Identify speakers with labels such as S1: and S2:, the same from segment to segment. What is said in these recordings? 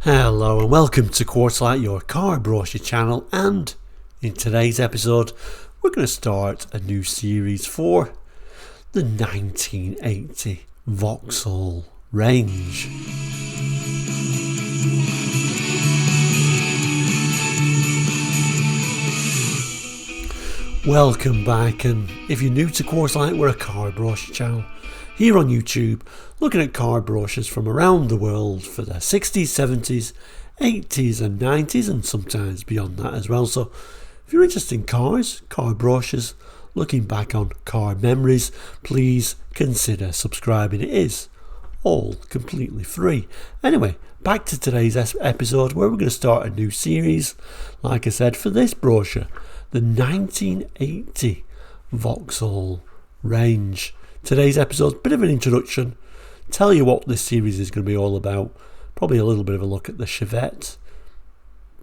S1: Hello and welcome to Quartzlight, your car brochure channel, and in today's episode we're going to start a new series for the 1980 Vauxhall range. Welcome back, and if you're new to Quartzlight, we're a car brochure channel here on YouTube, looking at car brochures from around the world for the 60s, 70s, 80s and 90s, and sometimes beyond that as well. So if you're interested in cars, car brochures, looking back on car memories, please consider subscribing. It is all completely free. Anyway, back to today's episode where we're going to start a new series, like I said, for this brochure, the 1980 Vauxhall range. Today's episode, bit of an introduction, tell you what this series is going to be all about, probably a little bit of a look at the Chevette,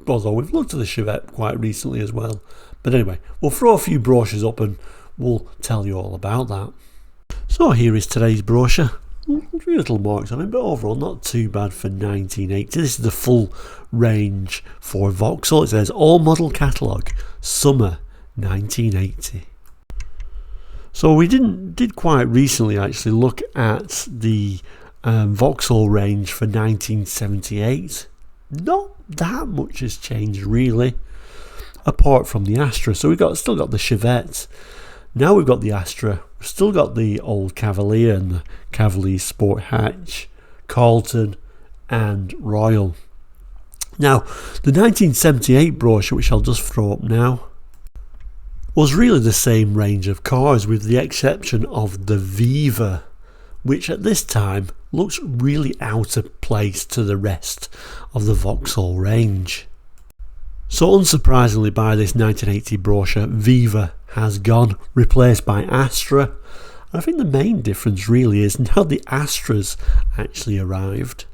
S1: although we've looked at the Chevette quite recently as well. But anyway, we'll throw a few brochures up and we'll tell you all about that. So here is today's brochure. A few little marks on it, but overall not too bad for 1980. This is the full range for Vauxhall. It says all model catalogue, summer 1980. So we did quite recently actually look at the Vauxhall range for 1978. Not that much has changed really, apart from the Astra. So we've still got the Chevette. Now we've got the Astra. We've still got the old Cavalier and the Cavalier Sport Hatch, Carlton and Royal. Now the 1978 brochure, which I'll just throw up now, was really the same range of cars with the exception of the Viva, which at this time looks really out of place to the rest of the Vauxhall range. So unsurprisingly, by this 1980 brochure, Viva has gone, replaced by Astra. And I think the main difference really is now the Astra's actually arrived,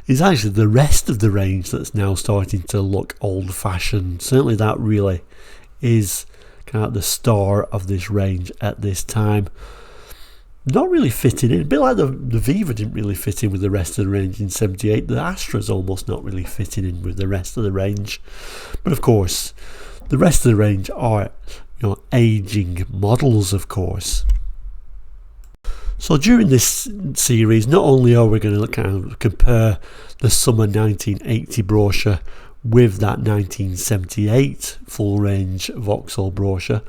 S1: is actually the rest of the range that's now starting to look old-fashioned. Certainly that really is kind of the star of this range at this time. Not really fitting in, a bit like the Viva didn't really fit in with the rest of the range in 78. The Astra's almost not really fitting in with the rest of the range. But of course, the rest of the range are, aging models, of course. So during this series, not only are we going to kind of compare the summer 1980 brochure with that 1978 full range Vauxhall brochure,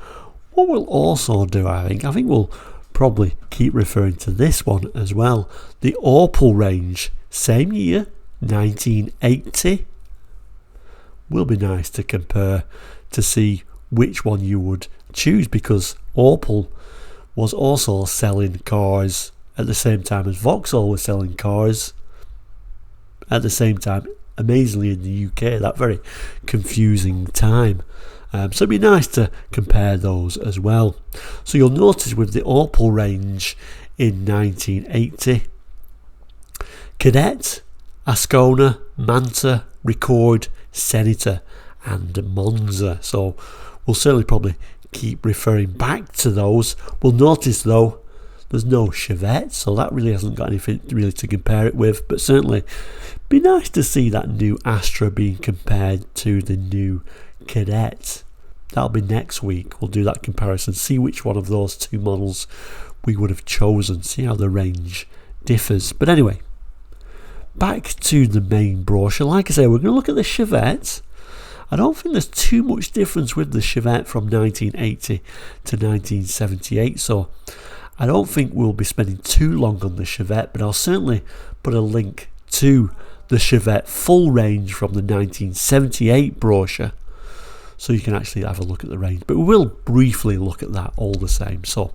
S1: what we'll also do, I think we'll probably keep referring to this one as well, the Opel range, same year, 1980. Will be nice to compare to see which one you would choose, because Opel was also selling cars at the same time as Vauxhall was selling cars at the same time, amazingly, in the UK, that very confusing time. So it'd be nice to compare those as well. So you'll notice with the Opel range in 1980, Kadette, Ascona, Manta, Rekord, Senator and Monza. So we'll certainly probably keep referring back to those. We'll notice though there's no Chevette, so that really hasn't got anything really to compare it with, but certainly be nice to see that new Astra being compared to the new Kadette. That'll be next week. We'll do that comparison, see which one of those two models we would have chosen, see how the range differs. But anyway, back to the main brochure. Like I say, we're going to look at the Chevette. I don't think there's too much difference with the Chevette from 1980 to 1978, so I don't think we'll be spending too long on the Chevette, but I'll certainly put a link to the Chevette full range from the 1978 brochure, so you can actually have a look at the range. But we will briefly look at that all the same. So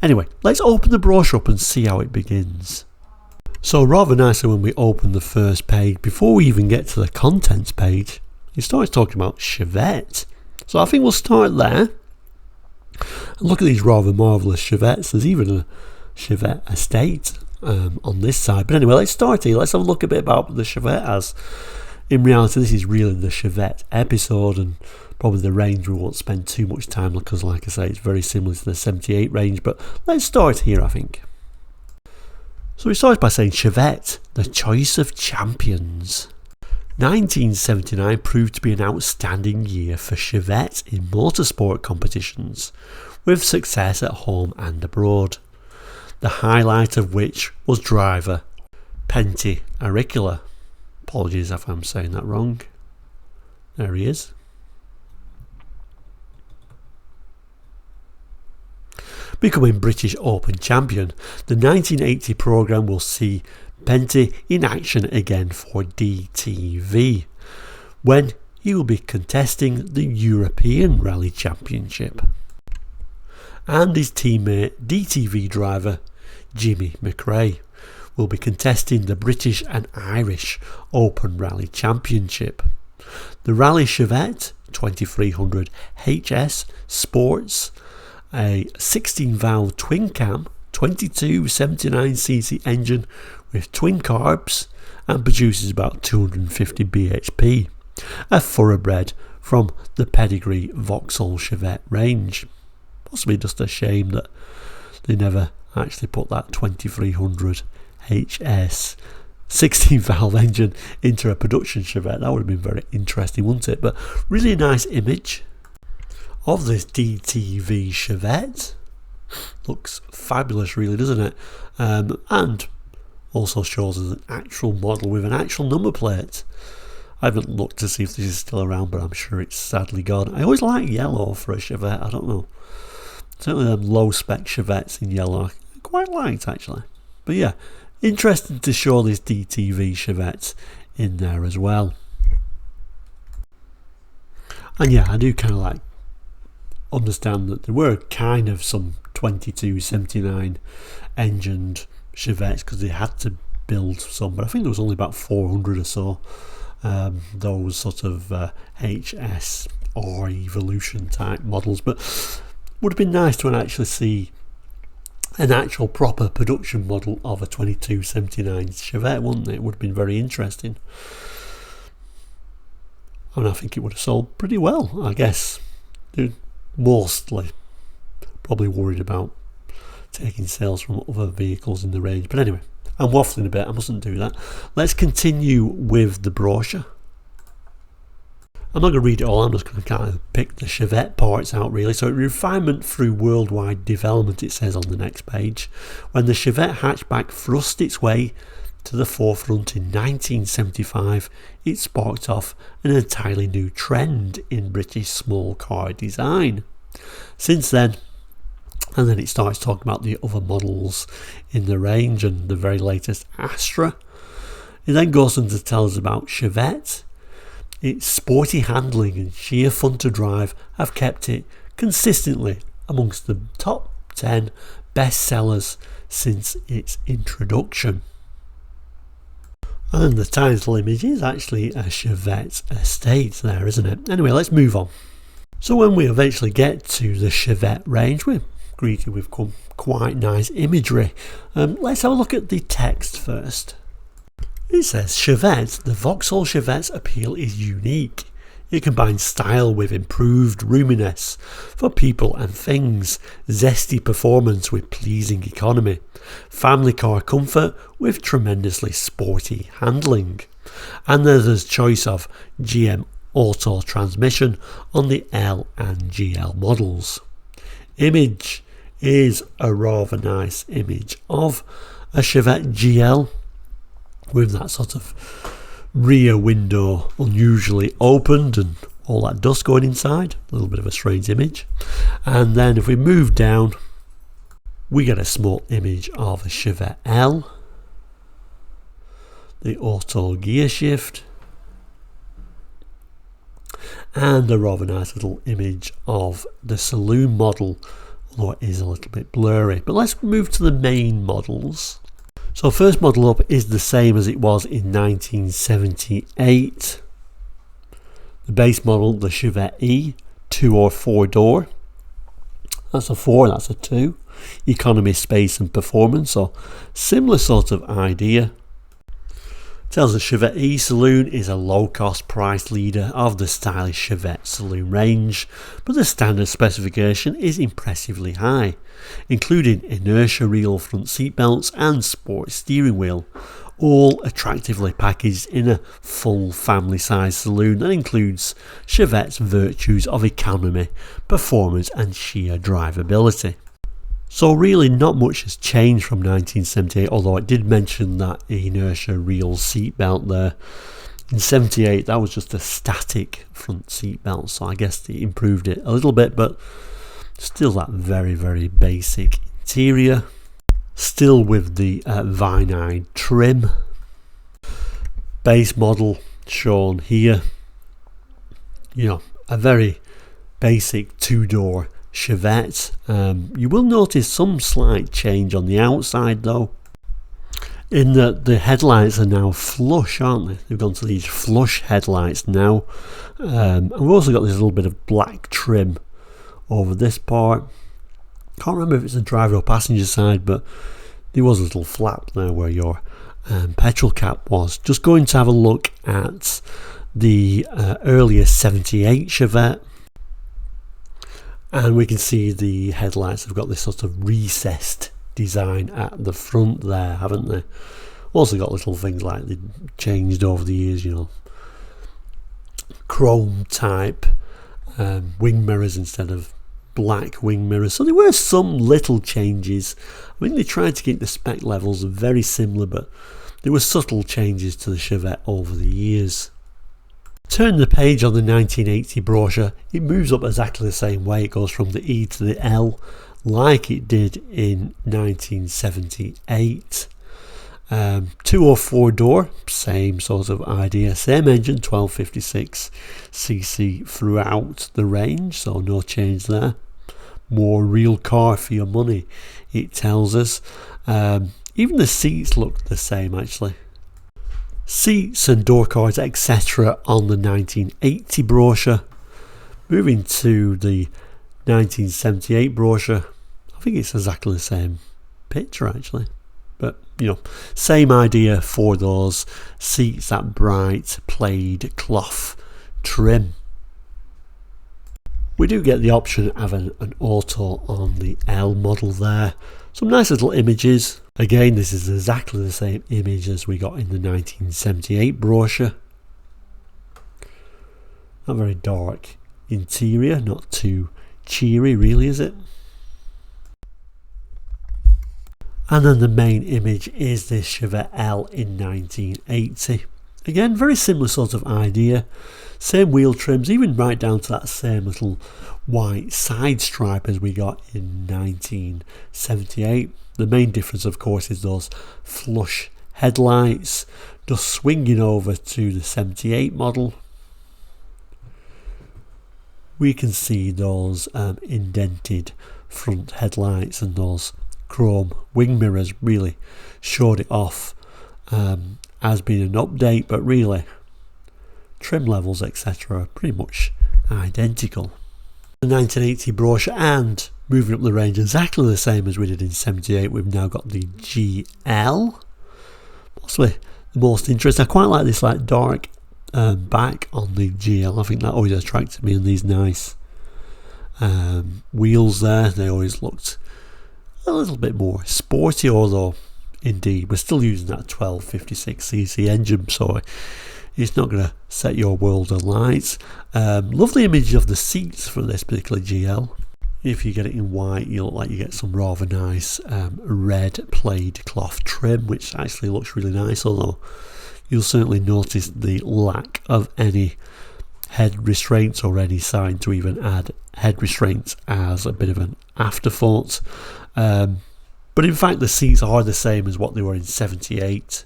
S1: anyway, let's open the brochure up and see how it begins. So rather nicely, when we open the first page, before we even get to the contents page, it starts talking about Chevette. So I think we'll start there. Look at these rather marvellous Chevettes. There's even a Chevette estate on this side. But anyway, let's start here. Let's have a look a bit about the Chevette, as in reality this is really the Chevette episode, and probably the range we won't spend too much time, because like I say, it's very similar to the 78 range. But let's start here, I think. So he starts by saying Chevette, the choice of champions. 1979 proved to be an outstanding year for Chevette in motorsport competitions, with success at home and abroad, the highlight of which was driver Pentti Auricula. Apologies if I'm saying that wrong. There he is. Becoming British Open champion, the 1980 programme will see Pentti in action again for DTV, when he will be contesting the European Rally Championship. And his teammate DTV driver Jimmy McRae will be contesting the British and Irish Open Rally Championship. The Rally Chevette 2300 HS Sports a 16-valve twin-cam 2279cc engine with twin carbs and produces about 250 bhp, a thoroughbred from the pedigree Vauxhall Chevette range. Possibly just a shame that they never actually put that 2300 HS 16-valve engine into a production Chevette. That would have been very interesting, wouldn't it? But really nice image of this DTV Chevette. Looks fabulous, really, doesn't it? And also shows us an actual model with an actual number plate. I haven't looked to see if this is still around, but I'm sure it's sadly gone. I always like yellow for a Chevette. I don't know. Certainly them low spec Chevettes in yellow I quite liked, actually. But yeah, interesting to show this DTV Chevette in there as well. And yeah, I do kind of understand that there were kind of some 2279 engined Chevettes because they had to build some, but I think there was only about 400 or so, those sort of HS or Evolution type models. But would have been nice to actually see an actual proper production model of a 2279 Chevette, wouldn't it? It would have been very interesting, and I think it would have sold pretty well. I guess they're mostly probably worried about taking sales from other vehicles in the range. But anyway, I'm waffling a bit, I mustn't do that. Let's continue with the brochure. I'm not going to read it all, I'm just going to kind of pick the Chevette parts out, really. So, refinement through worldwide development, it says on the next page. When the Chevette hatchback thrust its way to the forefront in 1975, it sparked off an entirely new trend in British small car design. Since then, and then it starts talking about the other models in the range and the very latest Astra. It then goes on to tell us about Chevette. Its sporty handling and sheer fun to drive have kept it consistently amongst the top 10 best sellers since its introduction. And the title image is actually a Chevette estate there, isn't it? Anyway, let's move on. So when we eventually get to the Chevette range, we're greeted with quite nice imagery. Let's have a look at the text first. It says, Chevette, the Vauxhall Chevette's appeal is unique. It combines style with improved roominess for people and things, zesty performance with pleasing economy, family car comfort with tremendously sporty handling. And there's a choice of GM auto transmission on the L and GL models. Image is a rather nice image of a Chevette GL with that sort of rear window unusually opened and all that dust going inside. A little bit of a strange image. And then if we move down, we get a small image of a Chevette L, the auto gear shift, and a rather nice little image of the saloon model, although it is a little bit blurry. But let's move to the main models. So first model up is the same as it was in 1978. The base model, the Chevette E, 2 or 4 door. That's a 4, that's a 2. Economy, space and performance, so similar sort of idea. Tells us Chevette E Saloon is a low-cost price leader of the stylish Chevette Saloon range, but the standard specification is impressively high, including inertia reel front seat belts and sport steering wheel, all attractively packaged in a full family size saloon that includes Chevette's virtues of economy, performance and sheer drivability. So really not much has changed from 1978, although I did mention that inertia reel seatbelt there. In 78 that was just a static front seatbelt, so I guess they improved it a little bit, but still that very basic interior. Still with the vinide trim. Base model shown here. You know, a very basic two-door Chevette. You will notice some slight change on the outside though, in that the headlights are now flush, aren't they? They've gone to these flush headlights now. And we've also got this little bit of black trim over this part. Can't remember if it's the driver or passenger side, but there was a little flap there where your petrol cap was. Just going to have a look at the earlier 78 Chevette, and we can see the headlights have got this sort of recessed design at the front there, haven't they? Also got little things like they changed over the years, you know, chrome type wing mirrors instead of black wing mirrors. So there were some little changes. I mean, they tried to keep the spec levels very similar, but there were subtle changes to the Chevette over the years. Turn the page on the 1980 brochure, it moves up exactly the same way. It goes from the E to the L like it did in 1978. 204 door, same sort of idea, same engine, 1256cc throughout the range, so no change there. More real car for your money, it tells us. Even the seats look the same actually. Seats and door cards etc. on the 1980 brochure. Moving to the 1978 brochure, I think it's exactly the same picture actually, but you know, same idea for those seats, that bright plaid cloth trim. We do get the option of an auto on the L model there. Some nice little images. Again, this is exactly the same image as we got in the 1978 brochure. Not very dark interior, not too cheery really, is it? And then the main image is this Chevette L in 1980. Again, very similar sort of idea. Same wheel trims, even right down to that same little white side stripe as we got in 1978. The main difference, of course, is those flush headlights. Just swinging over to the 78 model, we can see those indented front headlights and those chrome wing mirrors really showed it off as being an update, but really trim levels etc. are pretty much identical. The 1980 brochure, and moving up the range exactly the same as we did in 78, we've now got the GL. Possibly the most interesting. I quite like this like dark back on the GL. I think that always attracted me, and these nice wheels there, they always looked a little bit more sporty, although indeed we're still using that 1256cc engine, so it's not going to set your world alight. Lovely image of the seats for this particular GL. If you get it in white, you look like you get some rather nice red plaid cloth trim, which actually looks really nice, although you'll certainly notice the lack of any head restraints or any sign to even add head restraints as a bit of an afterthought. But in fact the seats are the same as what they were in 78.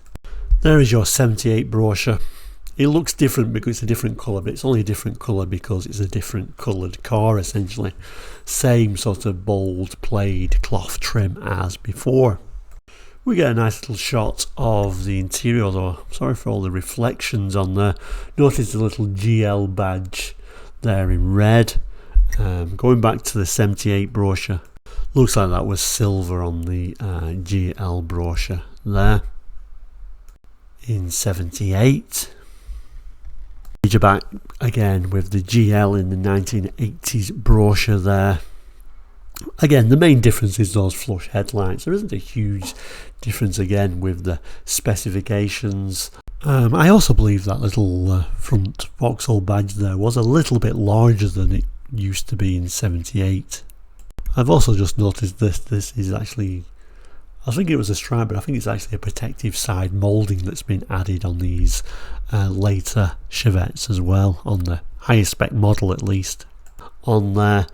S1: There is your 78 brochure. It looks different because it's a different colour, but it's only a different colour because it's a different coloured car essentially. Same sort of bold plaid cloth trim as before. We get a nice little shot of the interior, although I'm sorry for all the reflections on there. Notice the little GL badge there in red. Going back to the 78 brochure, looks like that was silver on the GL brochure there. In 78, you're back again with the GL in the 1980s brochure there. Again, the main difference is those flush headlights. There isn't a huge difference again with the specifications. I also believe that little front Vauxhall badge there was a little bit larger than it used to be in 78. I've also just noticed this is actually, I think it was a stripe, but I think it's actually a protective side moulding that's been added on these later Chevettes as well, on the higher spec model at least on there.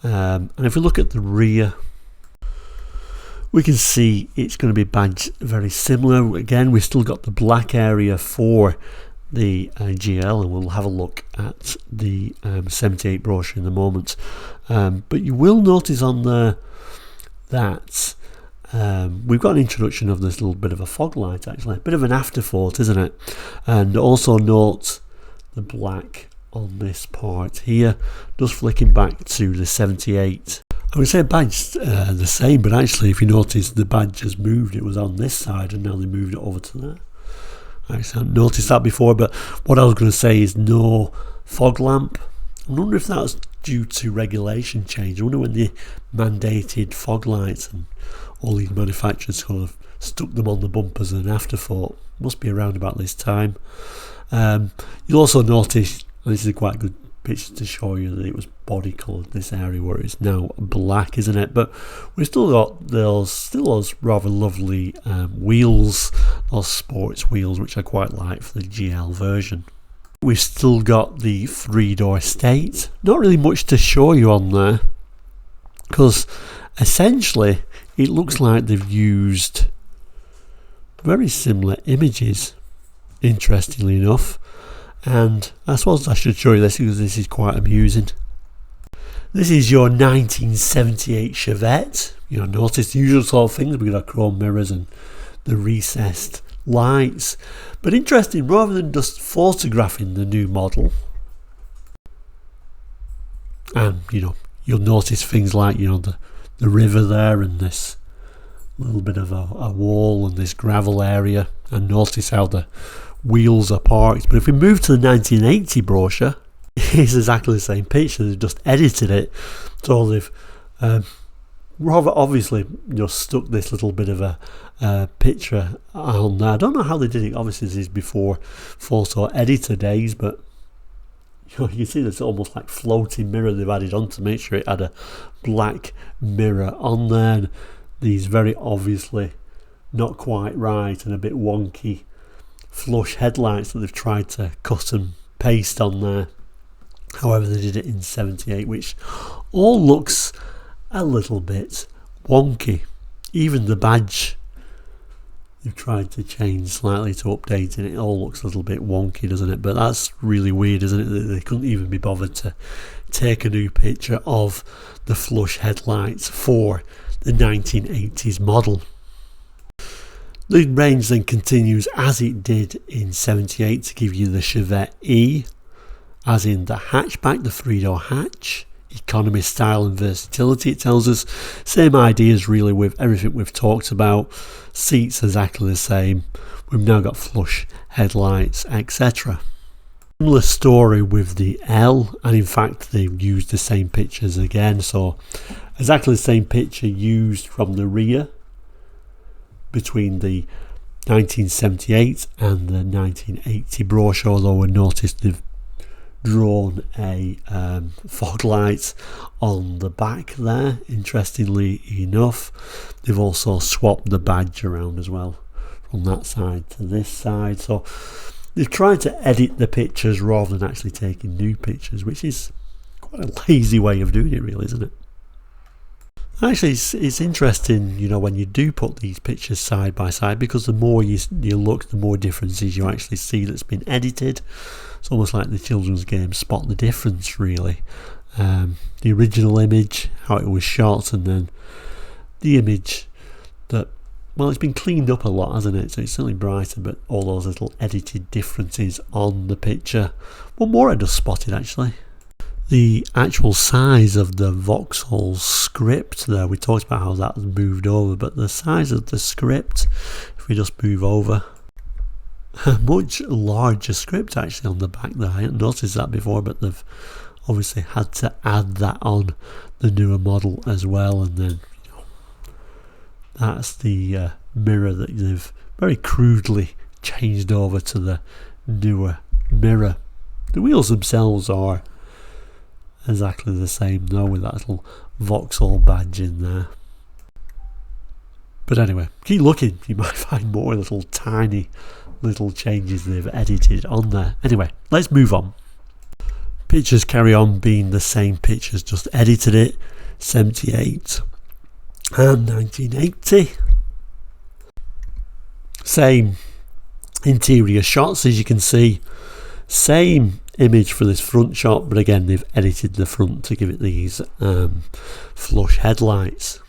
S1: And if we look at the rear, we can see it's going to be badged very similar. Again, we've still got the black area for the GL, and we'll have a look at the 78 brochure in a moment. But you will notice on there that we've got an introduction of this little bit of a fog light, actually. A bit of an afterthought, isn't it? And also note the black on this part here, just flicking back to the 78. I would say badge the same, but actually if you notice the badge has moved. It was on this side and now they moved it over to there. I hadn't noticed that before, but what I was going to say is no fog lamp. I wonder if that was due to regulation change. I wonder when they mandated fog lights and all these manufacturers sort of stuck them on the bumpers as an afterthought. Must be around about this time. You'll also notice, and this is a quite good picture to show you, that it was body coloured, this area where it's now black, isn't it? But we've still got those rather lovely wheels, those sports wheels, which I quite like for the GL version. We've still got the 3-door state. Not really much to show you on there, because essentially it looks like they've used very similar images, interestingly enough. And I suppose I should show you this because this is quite amusing. This is your 1978 Chevette. You know, notice the usual sort of things. We've got our chrome mirrors and the recessed lights. But interesting, rather than just photographing the new model, and you know, you'll notice things like, you know, the river there and this little bit of a wall and this gravel area, and notice how the wheels are parked. But if we move to the 1980 brochure, it's exactly the same picture. They've just edited it, so they've rather obviously just stuck this little bit of a picture on there. I don't know how they did it. Obviously this is before photo editor days, but you know, you see this almost like floating mirror they've added on to make sure it had a black mirror on there, and these very obviously not quite right and a bit wonky flush headlights that they've tried to cut and paste on there. However, they did it in 78, which all looks a little bit wonky. Even the badge they've tried to change slightly to update it. It all looks a little bit wonky, doesn't it? But that's really weird, isn't it, that they couldn't even be bothered to take a new picture of the flush headlights for the 1980s model. The range then continues as it did in 78 to give you the Chevette E, as in the hatchback, the 3-door hatch, economy, style and versatility. It tells us same ideas really with everything we've talked about. Seats exactly the same. We've now got flush headlights, etc. Similar story with the L, and in fact they've used the same pictures again, so exactly the same picture used from the rear between the 1978 and the 1980 brochure, although we noticed they've drawn a fog light on the back there. Interestingly enough, they've also swapped the badge around as well from that side to this side, so they've tried to edit the pictures rather than actually taking new pictures, which is quite a lazy way of doing it really, isn't it? Actually, it's interesting, you know, when you do put these pictures side by side, because the more you look, the more differences you actually see that's been edited. It's almost like the children's game Spot the Difference, really. The original image, how it was shot, and then the image that, well, it's been cleaned up a lot, hasn't it? So it's certainly brighter, but all those little edited differences on the picture. One more I just spotted, actually. The actual size of the Vauxhall script there, we talked about how that has moved over, but the size of the script, if we just move over, a much larger script actually on the back there. I hadn't noticed that before, but they've obviously had to add that on the newer model as well, and then that's the mirror that they've very crudely changed over to the newer mirror. The wheels themselves are exactly the same though, with that little Vauxhall badge in there. But anyway, keep looking, you might find more little tiny little changes they've edited on there. Anyway, let's move on. Pictures carry on being the same pictures, just edited it. 78 and 1980. Same interior shots, as you can see. Same image for this front shot, but again they've edited the front to give it these flush headlights.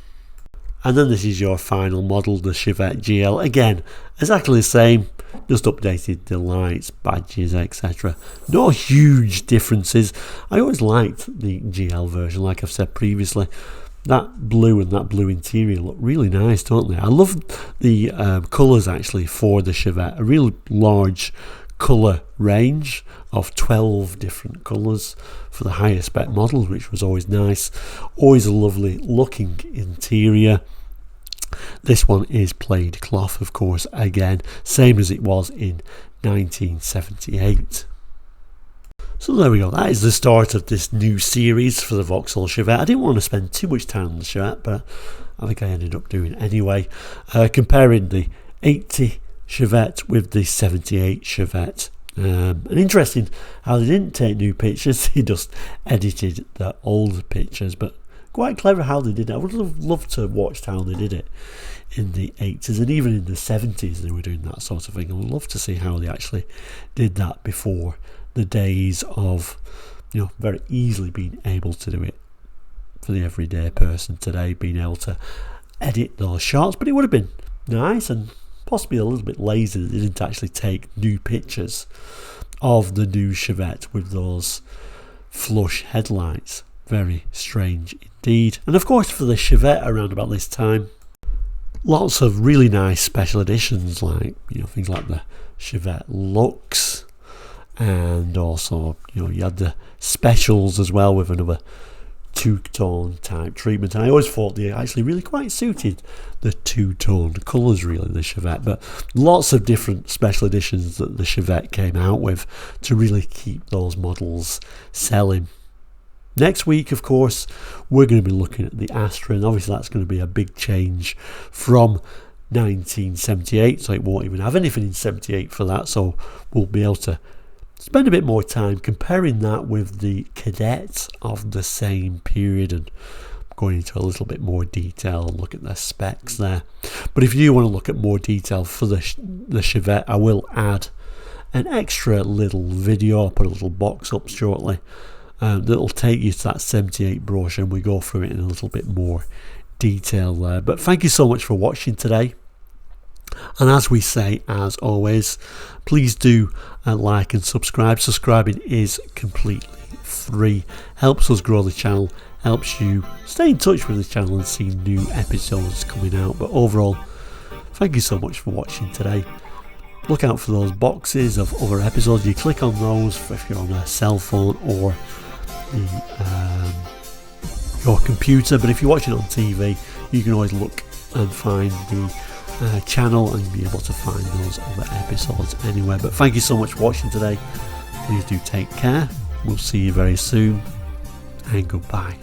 S1: And then this is your final model, the Chevette GL. Again, exactly the same, just updated the lights, badges, etc. No huge differences. I always liked the GL version, like I've said previously. That blue and that blue interior look really nice, don't they? I love the colours actually for the Chevette. A real large colour range of 12 different colours for the higher spec models, which was always nice. Always a lovely looking interior. This one is plaid cloth, of course, again, same as it was in 1978. So there we go, that is the start of this new series for the Vauxhall Chevette. I didn't want to spend too much time on the Chevette, but I think I ended up doing it anyway. Comparing the 80 Chevette with the 78 Chevette. And interesting how they didn't take new pictures, they just edited the old pictures, but quite clever how they did it. I would have loved to have watched how they did it in the 80s and even in the 70s they were doing that sort of thing. I would love to see how they actually did that before the days of, you know, very easily being able to do it for the everyday person today, being able to edit those shots. But it would have been nice and possibly a little bit lazy that they didn't actually take new pictures of the new Chevette with those flush headlights. Very strange indeed. And of course for the Chevette around about this time, lots of really nice special editions, like, you know, things like the Chevette Luxe, and also, you know, you had the specials as well with another two-tone type treatment. And I always thought they actually really quite suited the two-tone colours, really, the Chevette. But lots of different special editions that the Chevette came out with to really keep those models selling. Next week, of course, we're going to be looking at the Astra, and obviously that's going to be a big change from 1978, so it won't even have anything in 78 for that, so we'll be able to spend a bit more time comparing that with the Kadette of the same period and going into a little bit more detail and look at the specs there. But if you do want to look at more detail for the Chevette, I will add an extra little video. I'll put a little box up shortly that'll take you to that 78 brochure, and we go through it in a little bit more detail there. But thank you so much for watching today. And as we say, as always, please do like and subscribe. Subscribing is completely free, helps us grow the channel, helps you stay in touch with the channel and see new episodes coming out. But overall, thank you so much for watching today. Look out for those boxes of other episodes. You click on those if you're on a cell phone or your computer, but if you're watching on TV, you can always look and find the channel and be able to find those other episodes anywhere. But thank you so much for watching today. Please do take care. We'll see you very soon, and goodbye.